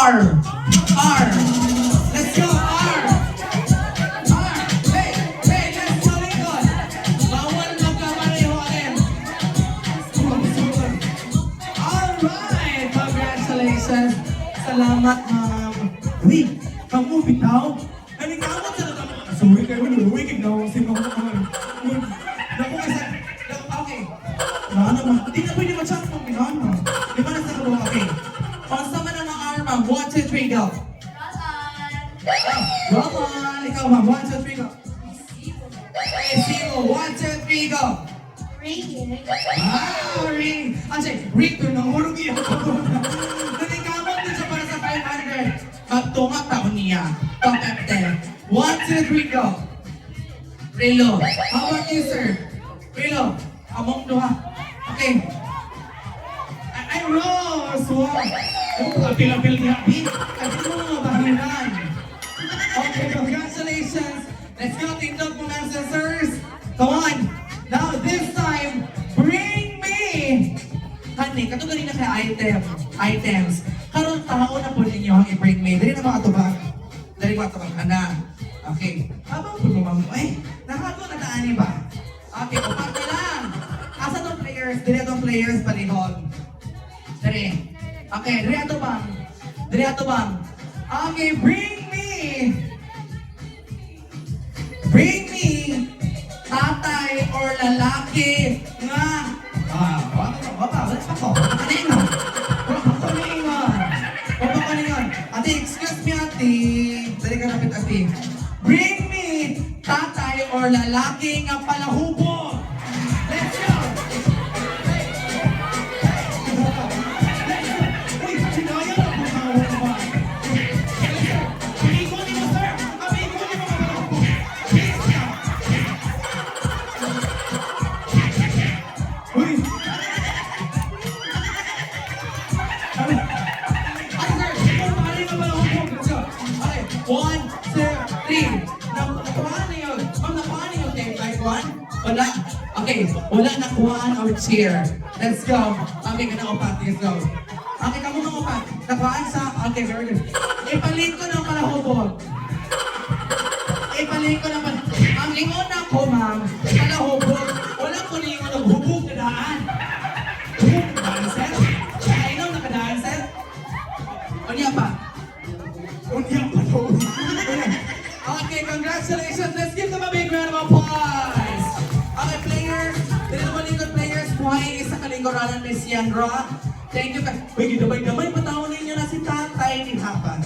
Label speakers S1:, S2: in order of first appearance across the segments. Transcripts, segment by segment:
S1: R. R. Let's go, R. R. Hey, hey, let's go, Lincoln. Bawal magkamarehoan. Alright, congratulations. Salamat, ma'am. Uy, kamu bitaw? Ano ka mo sa naman? Sorry kayo, uy, kignaw. Sino ko naman? Naku, kasi, okay. Naman, hindi na pwede ma-chance mong pinano. Di ba nasa kabuha? Okay. Basta man ang mga R, ma'am. 1, 2, 3, go. Roman! Ikaw, ma'am. 1, 2, 3, go. Recibo. 1, 2, 3, go. Ring! Kasi, ring to nang hurog iya ko. Nanikamot din siya para sa 500. Magtungat taon niya. Top F10. 1, 2, 3, go. Relo. How about you, sir? Relo. Among doha. Okay. Ay, Rose! Wow! Apil-apil niya. Kasi mo mga bahiran. Okay, congratulations. Let's go, TikTok mga ancestors. Come on. Now, this time, bring me! Honey, kato galing na kay items. Karoon tao na po ninyo ang i-bring me. Dali na mga tubag. Dali mga tubag ka na. Okay. Habang po mo, ay, nakago na taani ba? Okay, upat na lang. Asa itong players? Dali itong players palihog. Dali. Okay, dali ato bang? Dali ato bang? Okay, bring me! Bring me! Tatay or lalaki nga wala pa ko. Kaningon. Ate, excuse me, ate. Dali ka napit, ate. Bring me tatay or lalaki nga palahubo. Let's go! Uy, sinaya na po na ako ba? Amigo ni mo, sir! Amigo ni mo, palahubo! Uy! One, two, three. Nakuhaan na yun. Ma'am, nakuhaan na yun. Okay, like one? Wala. Okay, wala nakuhaan our chair. Let's go. Okay, ka na upat. Let's go. Okay, ka muna upat. Nakuhaan sa... Okay, very good. Ipalit ko ng palahubog. Ipalit ko ng palahubog. Ang lingon ako, ma'am, palahubog. Wala ko lingon ng hubog na daan. Hubog na daan, sir? Kainom na kadaan, sir? O niya pa? Okay, congratulations. Let's give them a big round of applause. Okay, players. Dito naman lingkod players. Kuhain isa kalingkoranan ni Siandra. Thank you. Uy, gidamay-damay. Patawin ninyo na si Tatay ni Hapa.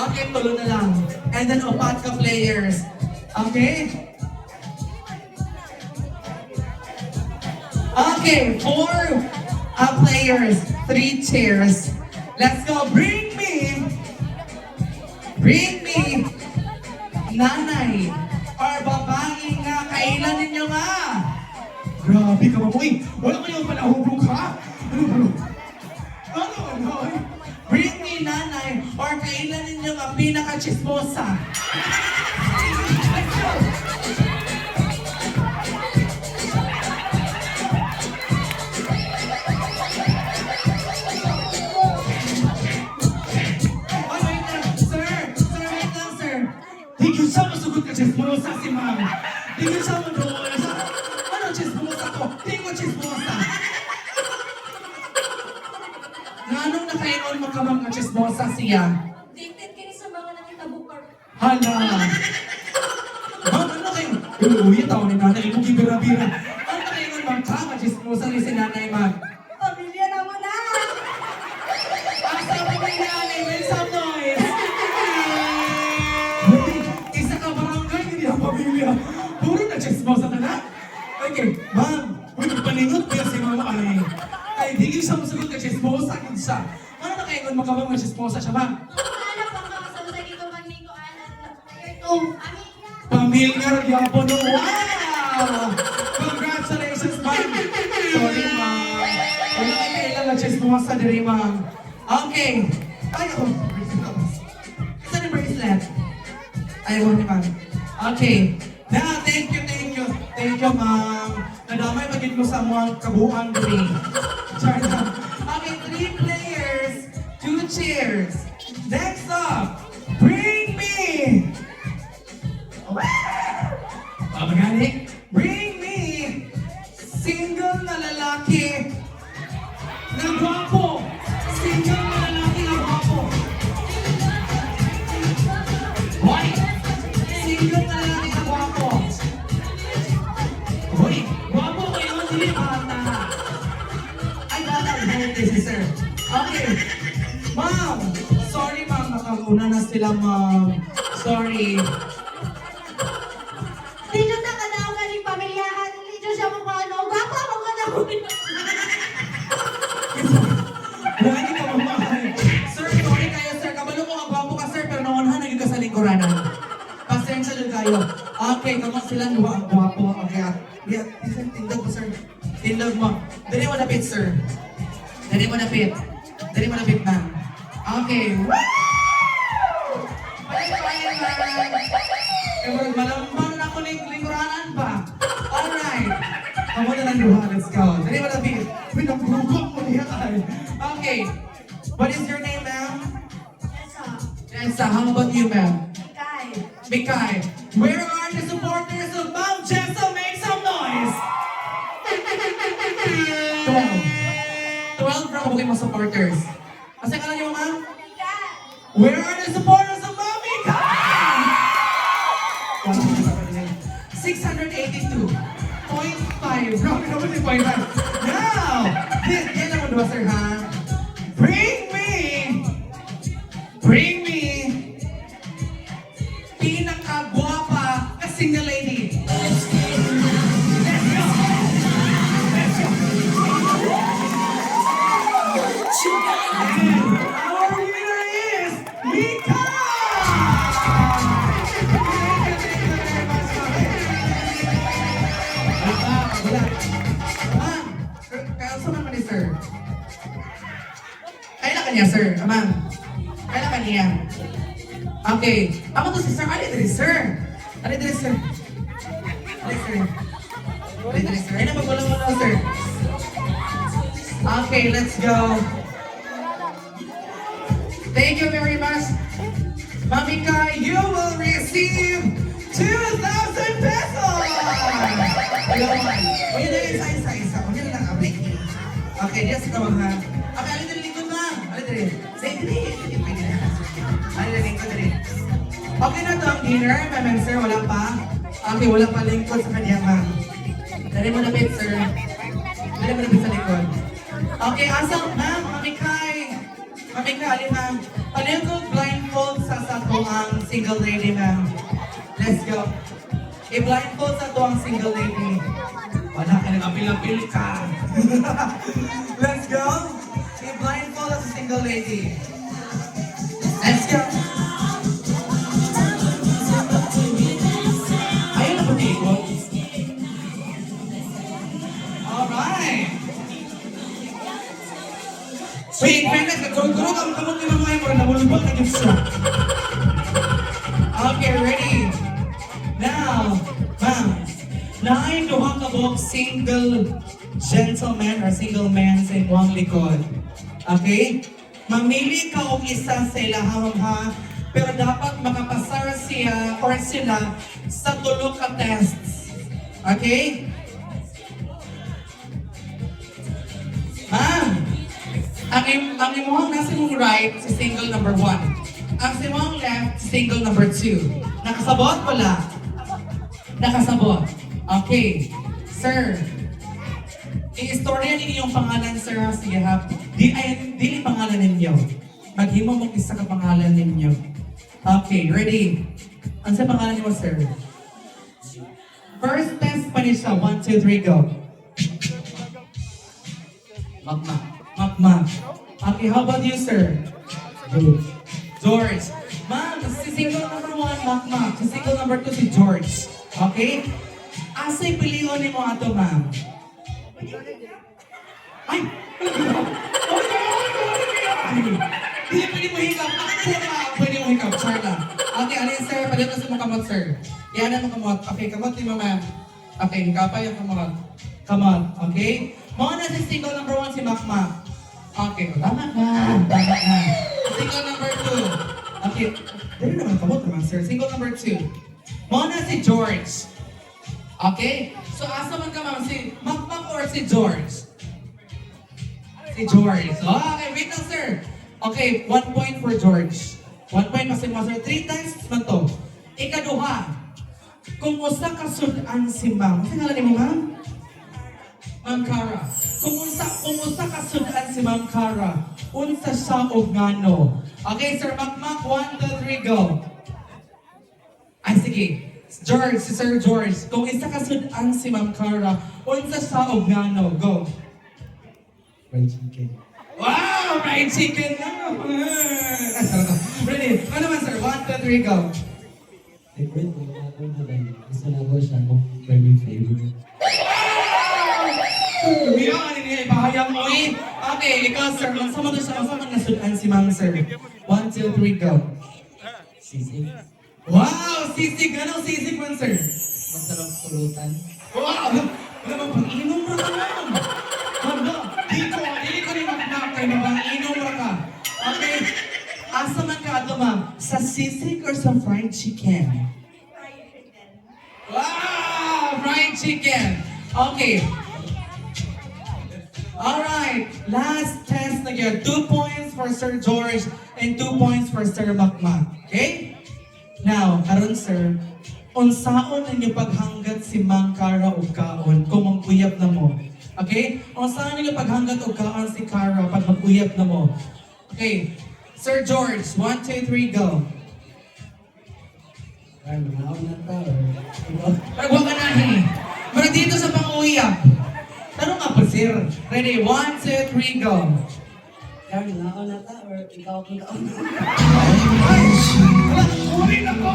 S1: Okay, tulo na lang. And then upat ka players. Okay? Okay, 4 players. 3 chairs. Let's go. Bring me nanay or babae nga kailan ninyo nga. Grabe ka mamoy. Wala kayong palahubog ha? Ano? Bring me nanay or kailan ninyo nga pinaka-chismosa. Let's go. Chismosa si ma'am. Tingin siya mo doon. Ano chismosa ko? Tingin ko chismosa. Nanong nakainoon mo ka mga chismosa siya?
S2: Dated kini sa mga nakita bukar.
S1: Hala. Ma'am, ano kayo? Uy, tao ni nanay. Imo gibira-bira. Ano nakainoon ma'am ka mga chismosa ni si nanay ma'am?
S2: Pamilya na mo na!
S1: Asa pamilya ni Will some noise? Pamilya. Puro na chismosa ka na? Okay, ma'am. Uy, paningot ko si mama ay. Ay, di siya masagot ka chismosa. Siya. Ano na kayo kung makabang mga chismosa siya, ma'am?
S2: Anak pa ka sa mga dito magliko anak. Ito, amilya.
S1: Pamilya, yapo no. Wow! Congratulations, ma'am. Sorry, ma'am. Wala kayo kailang na chismosa diri, ma'am. Okay. Ay, oh. Saan yung bracelet? Ayaw ni ma'am. Okay. Now, thank you, ma'am. Nadamay magiging mo sa mga kabuang diri. Okay, 3 players, 2 cheers. Next up, bring me. Pamagani, bring me single na lalaki na gwapo. Single na lalaki na gwapo. Hoy! Single na lalaki na gwapo. Hoy! Gwapo kayo, hindi bata. Ay, bata, this is sir. Okay. Ma'am! Sorry, ma'am. Nakauna na sila, ma'am. Sorry.
S2: Dito na ka daw galing pamilyahan. Dito siya mukha ano. Gwapo mo ka daw.
S1: Lagi ka mamahal. Sir, sorry kayo, sir. Kabalo ko ang gwapo ka, sir. Pero naunhan naging ka sa lingkuranan. Pasensya din kayo. Okay, kamot sila dua ang gwapo. Okay, yeah. Tindog mo, sir. Tindog mo. Dali mo napit, sir. Dali mo napit. Dali mo napit, ma'am. Okay. Woo! Palipayan, ma'am. Eh, malambang na ako lingkuranan pa. Alright. Kamu na lang duha. Let's go. Dali mo napit. Pinagbugbog mo niya ay. Okay. What is your name, ma'am? Jessa. How about you, ma'am?
S2: Ikay.
S1: Mikay. Where are the supporters of Ma'am Jessa? Make some noise! 12. 12 from mga supporters. Kasi ka niyo, ma'am?
S2: Ikay.
S1: Where are the supporters of Ma'am Mikay? 682.5. Grabe naman yung 0.5. Now, yan naman ba, sir, ha? Bring me pinakagwapa na single lady. Let's go! Let's go! And our winner is Mika! Wala. Ma'am, kaso naman ni sir. Kailan ka niya, sir? Ma'am, kailan ka niya? Okay. Ako to si sir. Ano din, sir? Ano din, sir? Ano, sir? Ano din, sir? Ay, napagwala-wala, sir. Okay, let's go. Thank you very much. Mamika, you will receive 2,000 pesos! Ayun. Uy, na isa. Uy, na lang, break me. Okay, just go, ha? Okay, alin din likod, ma'am. Alin din. Say, din. Pwede na. Alin din likod, din. Okay na to ang dinner, ma'am and sir. Wala pa? Okay, wala pa lingkod sa kanya, ma'am. Dali mo na bit, sir. Dali mo na bit sa likod. Okay, asang, ma'am, Mamikay. Mamikay, alin, ma'am. Alin ko blindfold sa to ang single lady, ma'am. Let's go. I-blindfold sa to ang single lady. Wala ka nang apil-apil ka. Let's go. I-blindfold sa single lady. Let's go. Ayun na po dito. Alright. Wait, Menes, nagkurog-kurog ang kamot ni Mamay mo na mulubot na gift siya. Okay, ready? Now, ma'am, naay duha ka buok single gentleman or single man sa inyong likod. Okay? Mamili ka og isa sa ilahang ha, pero dapat makapasar siya or sila sa tulo ka tests. Okay? Ma'am, ang imong nasa imong right si single number 1. Ang sa imong left si single number 2. Nakasabot wala? Nakasabot. Okay. Sir, i-istorya ninyo yung pangalan, sir. Sige ha. Dili pangalan ninyo. Maghimo mong isa ka pangalan ninyo. Okay, ready? Ano sa pangalan niyo, sir? First test pa niya siya. 1, 2, 3, go. Magma. Okay, how about you, sir? George. Ma'am, si single number 1, Magma. Si single number 2, si George. Okay? Asa'y piliyon ni mo ato, ma'am. Ay! Hindi pwede mo hikap. Pwede mo hikap. Char lang. Okay, alin, sir? Palit na sa mga kamot, sir. Yan ang mga kamot. Okay, kamot ni mo, ma'am. Okay, hikapay yung kamot. Kamot. Okay? Mga na si single number 1, si Magma. Okay, tama na. Okay. Dali naman, kamot naman, sir. Single number 2. Muna si George. Okay? So, asa man ka, ma'am? Si Makmak or si George? Si George. Oh, okay, wait lang, sir. Okay, 1 point for George. 1 point kasi mo, sir. 3 times man to. Ikaduha. Kung usa ka sudan si ma'am. Kasi nga mo, ma'am? Ma'am Cara. Kung usa ka sudan si Ma'am Cara, unsa siya og ngano. Okay, Sir Makmak, 1, 2, 3, go. Ay, sige. George, si Sir George. Kung isa ka sudan si Ma'am Cara, unsa siya og ngano. Go.
S3: Fried chicken.
S1: Wow! Fried chicken na! Ready? Ano naman, sir? 1, 2, 3, go.
S3: Favorite ko na ako na dahil gusto na ko siya kung very favorite.
S1: Hindi ako kanina, ipahayang mo eh. Okay, ikaw, sir. Masama to siya. Masama na sudan si Ma'am, sir. 1, 2, 3, go.
S3: Sisig.
S1: Wow! Sisig! Anong sisig man, sir?
S3: Masarap pulutan.
S1: Wow! Wala bang pang-inom mo ka lang? Hala! Hindi ko rin makakakay na pang-inom mo ka. Okay? Asa man ka ato, ma'am? Sa sisig or sa fried chicken?
S2: Fried chicken.
S1: Wow! Fried chicken! Okay. Alright, last test na yun. 2 points for Sir George and 2 points for Sir Makmak. Okay? Now, karon sir, unsaon ninyo paghanggat si Ma'am Cara og kaon kung maguyap na mo? Okay? Unsaon ninyo paghanggat og kaon si Cara pag maguyap na mo? Okay. Sir George, 1, 2, 3, go.
S3: Ay, mga na ta or
S1: Pero huwag ka nahin. Pero dito sa pang-uyap. Tanong nga po, sir. Ready? 1, 2, 3, go.
S3: Kaya mga na ta or ikaw kung kaon.
S1: Ay! Wala! Ulit ako!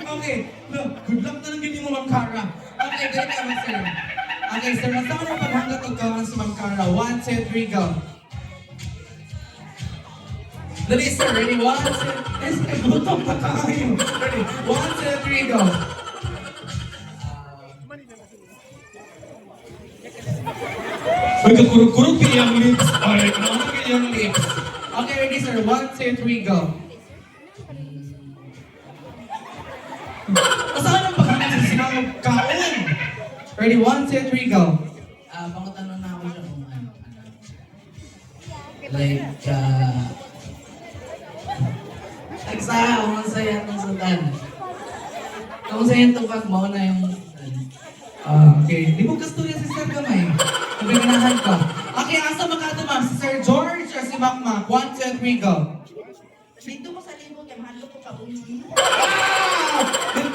S1: Okay. No, good luck na lang ganyan mo, Ma'am Cara. Okay, ganyan naman, sir. Okay, sir. Masama na paghanggat og kawan si Ma'am Cara. 1, 2, 3, go. Dali, sir. Ready? 1, 2, eh, sir, gutom pa tayo. Ready? 1, 2, 3, go. Uy, kakurog-kurog kaya yung lips. Alright, naman kaya yung lips. Okay, ready, sir. 1, 2, 3, go. Masaan ang pagkakas sa sinamag kaon? Ready, 1, 2, 3, go.
S3: Pangutanong na ako siya kung ano. Like, Nagsaha, kung masaya itong sudan. Kung masaya itong pag mo na yung sudan.
S1: Okay. Di mo kasturya si Sir Gamay. Nagaganahan ko. Okay, asa magkata ma'am? Si Sir George or si Makmak? 1, 2, 3, go.
S2: Dito mo sa libog, kaya mahalo ko ka ulit.
S1: Ah!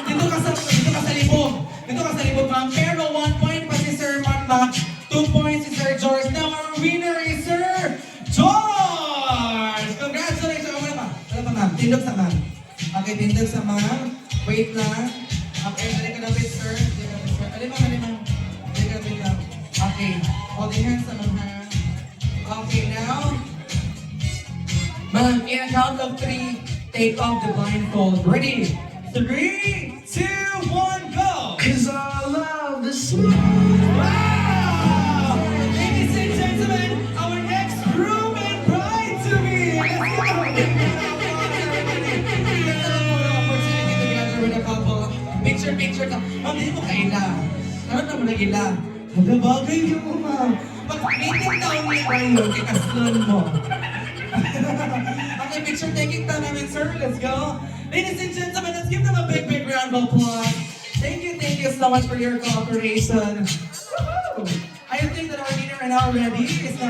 S1: Dito ka sa libog. Dito ka sa libog, ma'am. Pero 1 point pa si Sir Makmak. 2 points si Sir George. Now our winner is Sir George! Congratulations! Wala pa. Wala pa, ma'am. Tindog sa ma'am. Okay, tindog sa ma'am. Wait lang. Okay, dali ka lapit, sir. Dali ka lapit, sir. Dali, ma'am. Dali, ma'am. Dali ka lapit lang. Okay. Holding hands sa ma'am, ha? Okay, now. Ma'am, in a count of 3, take off the blindfold. Ready? 3, 2, 1, go!
S3: Cause I love the smooth.
S1: Wow! Ladies and gentlemen, our next groom and bride to be. Let's go! Opportunity together with a couple. Picture ka. Ma'am, hindi mo kaila. Ano na mo nagila? Hala, bagay yung ma'am. Pag-meeting down niya kayo, kikaslon mo. Okay, picture taking time namin, sir. Let's go. Ladies and gentlemen, let's give them a big, big round of applause. Thank you so much for your cooperation. Woo! I think that our leader is now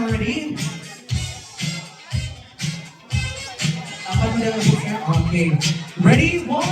S1: ready. Okay. Ready? 1,